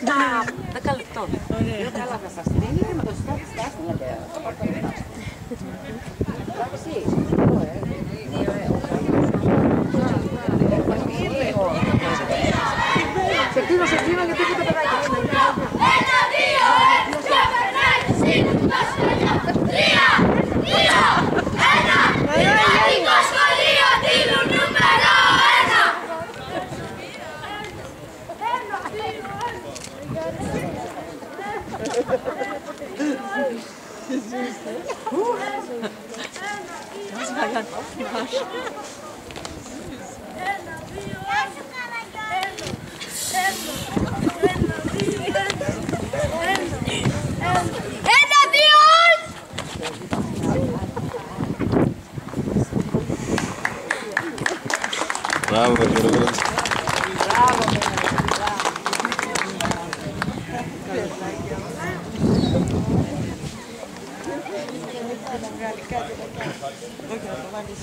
τα 10 λεπτών. Ωραία. Καλά θα σας στείλει και με το στάφι στάθμιατε. Εντάξει, σε κλείνω γιατί έχω τα παιδάκια. 1, 2, και περνάει τρία, 2, 1. Ελληνικό σχολείο τύπου νούμερο 1. Μπράβο, Γιώργο. Όχι, να το βάλεις.